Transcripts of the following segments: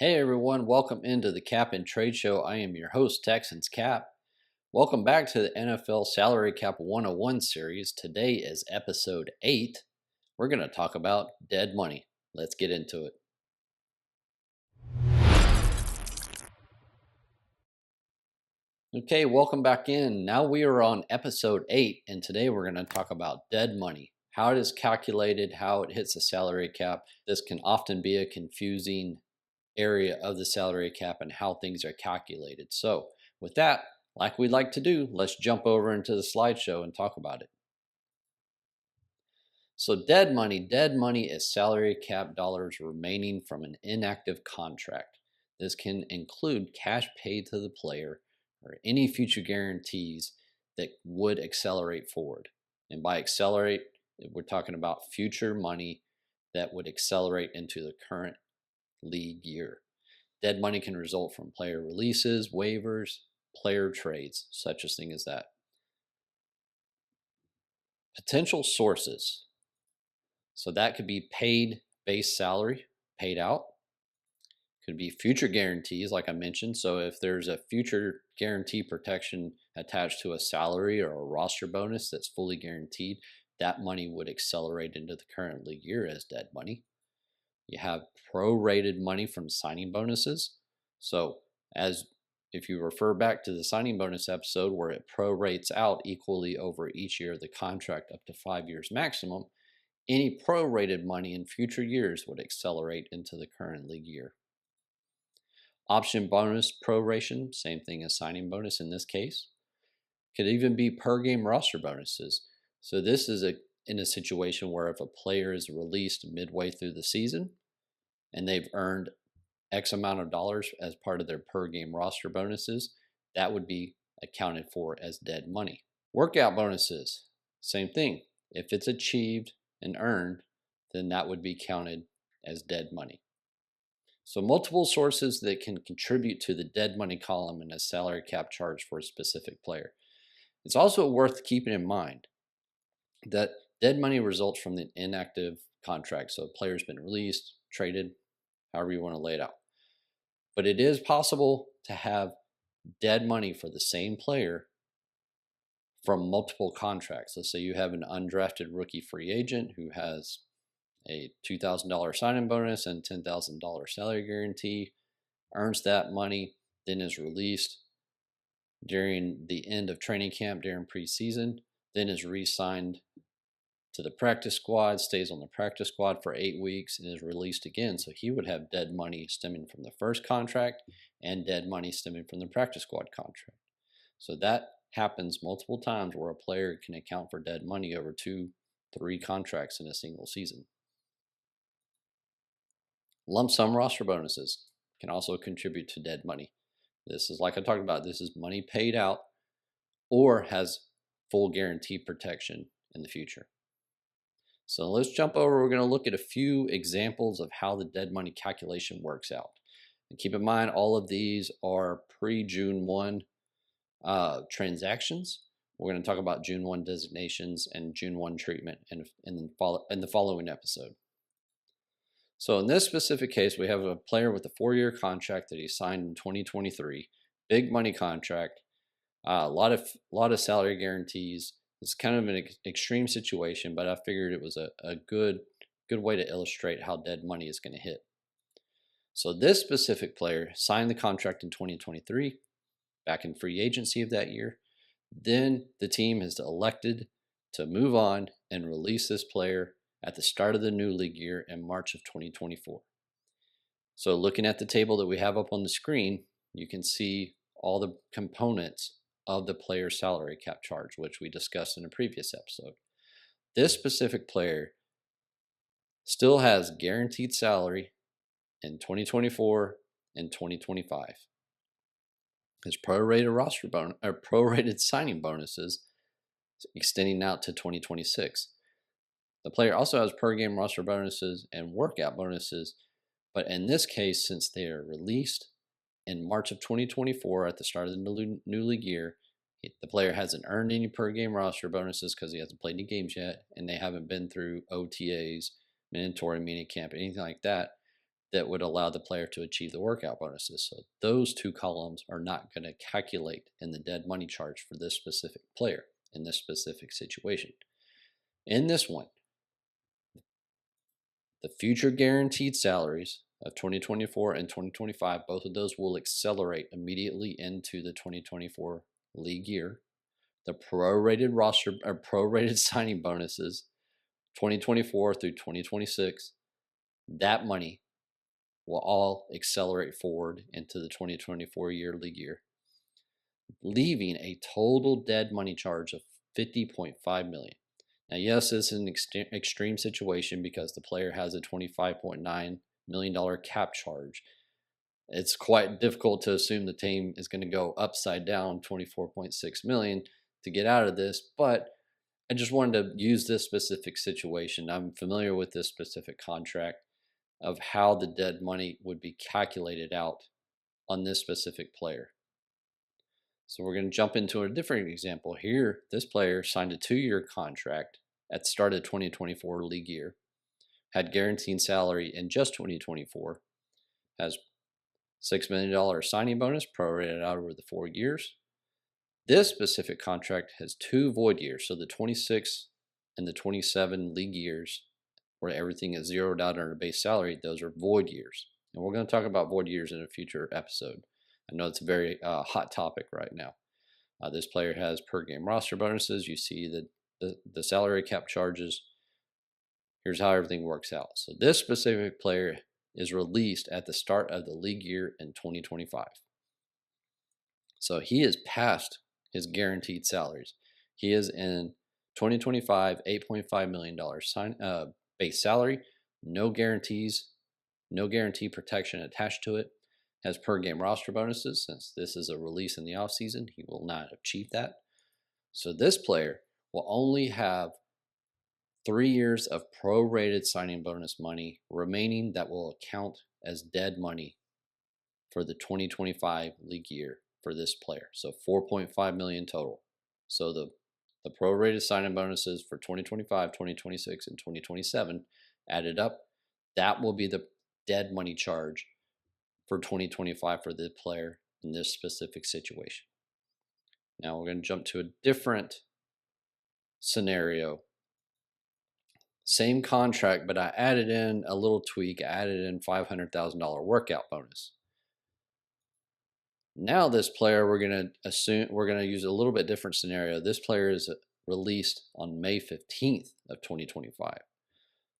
Hey everyone, welcome into the Cap and Trade Show. I am your host, Texans Cap. Welcome back to the NFL Salary Cap 101 series. Today is episode 8. We're going to talk about dead money. Let's get into it. Okay, welcome back in. Now we are on episode 8, and today we're going to talk about dead money. How it is calculated, how it hits the salary cap. This can often be a confusing area of the salary cap and how things are calculated. So, with that, like we like to do, let's jump over into the slideshow and talk about it. So, dead money is salary cap dollars remaining from an inactive contract. This can include cash paid to the player or any future guarantees that would accelerate forward. And by accelerate, we're talking about future money that would accelerate into the current league year. Dead money can result from player releases, waivers, player trades, such a thing as that. Potential sources. So that could be paid base salary, paid out. Could be future guarantees, like I mentioned. So if there's a future guarantee protection attached to a salary or a roster bonus that's fully guaranteed, that money would accelerate into the current league year as dead money. You have prorated money from signing bonuses. So as if you refer back to the signing bonus episode where it prorates out equally over each year of the contract up to 5 years maximum, any prorated money in future years would accelerate into the current league year. Option bonus proration, same thing as signing bonus in this case. Could even be per game roster bonuses. So this is in a situation where if a player is released midway through the season and they've earned X amount of dollars as part of their per game roster bonuses, that would be accounted for as dead money. Workout bonuses, same thing. If it's achieved and earned, then that would be counted as dead money. So multiple sources that can contribute to the dead money column in a salary cap charge for a specific player. It's also worth keeping in mind that dead money results from the inactive contract. So a player's been released, traded, however you want to lay it out. But it is possible to have dead money for the same player from multiple contracts. Let's say you have an undrafted rookie free agent who has a $2,000 signing bonus and $10,000 salary guarantee, earns that money, then is released during the end of training camp during preseason, then is re-signed to the practice squad, stays on the practice squad for 8 weeks, and is released again. So he would have dead money stemming from the first contract and dead money stemming from the practice squad contract. So that happens multiple times where a player can account for dead money over 2-3 contracts in a single season. Lump sum roster bonuses can also contribute to dead money. This is, like I talked about, this is money paid out or has full guarantee protection in the future. So let's jump over. We're going to look at a few examples of how the dead money calculation works out. And keep in mind, all of these are pre-June 1 transactions. We're going to talk about June 1 designations and June 1 treatment in the following episode. So in this specific case, we have a player with a 4-year contract that he signed in 2023, big money contract, a lot of salary guarantees. It's kind of an extreme situation, but I figured it was a good way to illustrate how dead money is going to hit. So this specific player signed the contract in 2023, back in free agency of that year. Then the team has elected to move on and release this player at the start of the new league year in March of 2024. So looking at the table that we have up on the screen, you can see all the components of the player's salary cap charge, which we discussed in a previous episode. This specific player still has guaranteed salary in 2024 and 2025. His prorated signing bonuses extending out to 2026. The player also has per game roster bonuses and workout bonuses, but in this case, since they are released in March of 2024 at the start of the new league year, the player hasn't earned any per game roster bonuses because he hasn't played any games yet, and they haven't been through OTAs, mandatory minicamp, anything like that. that would allow the player to achieve the workout bonuses. So those two columns are not going to calculate in the dead money charge for this specific player in this specific situation. In this one, the future guaranteed salaries of 2024 and 2025, both of those will accelerate immediately into the 2024 league year. The prorated roster or prorated signing bonuses 2024 through 2026, that money will all accelerate forward into the 2024 league year, leaving a total dead money charge of $50.5 million. Now, yes, this is an extreme situation because the player has a $25.9 million cap charge. It's quite difficult to assume the team is going to go upside down $24.6 million to get out of this, but I just wanted to use this specific situation. I'm familiar with this specific contract of how the dead money would be calculated out on this specific player. So we're going to jump into a different example here. This player signed a 2-year contract at the start of the 2024 league year, had guaranteed salary in just 2024, has $6 million signing bonus prorated out over the 4 years. This specific contract has 2 void years, so the 26 and the 27 league years where everything is zeroed out on a base salary, those are void years. And we're going to talk about void years in a future episode. I know it's a very hot topic right now. This player has per game roster bonuses. You see the salary cap charges. Here's how everything works out. So this specific player is released at the start of the league year in 2025. So he is past his guaranteed salaries. He is in 2025, $8.5 million base salary, no guarantees, no guarantee protection attached to it, has per game roster bonuses. Since this is a release in the offseason, he will not achieve that. So this player will only have 3 years of prorated signing bonus money remaining that will account as dead money for the 2025 league year for this player. So $4.5 million total. So the prorated signing bonuses for 2025, 2026, and 2027 added up, that will be the dead money charge for 2025 for the player in this specific situation. Now we're going to jump to a different scenario. Same contract, but I added in a little tweak. I added in $500,000 workout bonus. Now this player, we're going to use a little bit different scenario. This player is released on May 15th of 2025.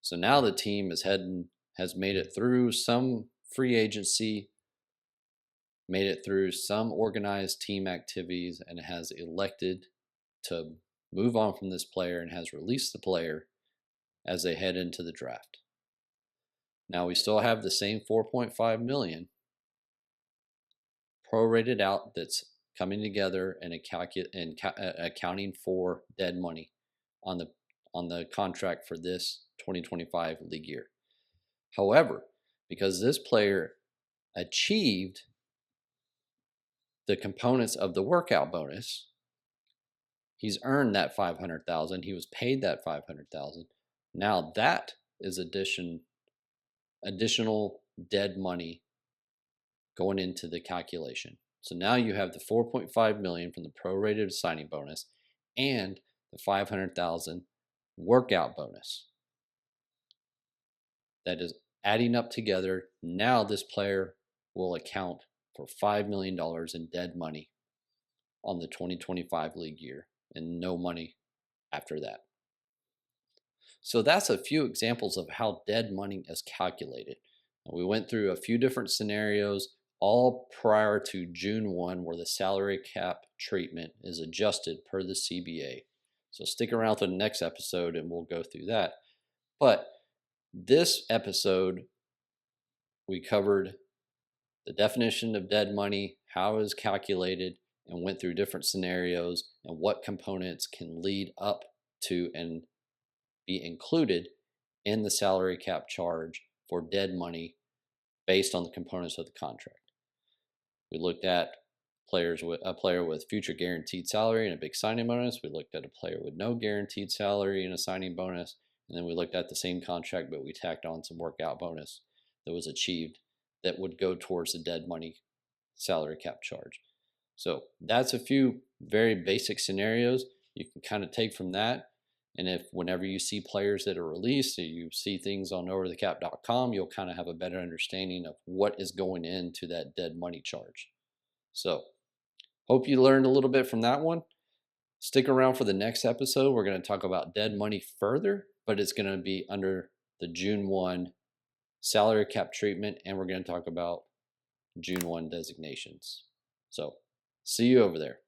So now the team has made it through some free agency, made it through some organized team activities, and has elected to move on from this player and has released the player as they head into the draft. Now we still have the same $4.5 million prorated out that's coming together and accounting for dead money on the contract for this 2025 league year. However, because this player achieved the components of the workout bonus, he's earned that $500,000. He was paid that $500,000. Now that is additional dead money going into the calculation. So now you have the $4.5 million from the prorated signing bonus and the $500,000 workout bonus. That is adding up together. Now this player will account for $5 million in dead money on the 2025 league year and no money after that. So that's a few examples of how dead money is calculated. We went through a few different scenarios, all prior to June 1, where the salary cap treatment is adjusted per the CBA. So stick around for the next episode and we'll go through that. But this episode, we covered the definition of dead money, how it is calculated, and went through different scenarios and what components can lead up to and be included in the salary cap charge for dead money based on the components of the contract. We looked at a player with future guaranteed salary and a big signing bonus. We looked at a player with no guaranteed salary and a signing bonus. And then we looked at the same contract, but we tacked on some workout bonus. that was achieved that would go towards the dead money salary cap charge. So that's a few very basic scenarios you can kind of take from that. And if whenever you see players that are released, or you see things on overthecap.com, you'll kind of have a better understanding of what is going into that dead money charge. So hope you learned a little bit from that one. Stick around for the next episode. We're going to talk about dead money further, but it's going to be under the June 1 salary cap treatment, and we're going to talk about June 1 designations. So see you over there.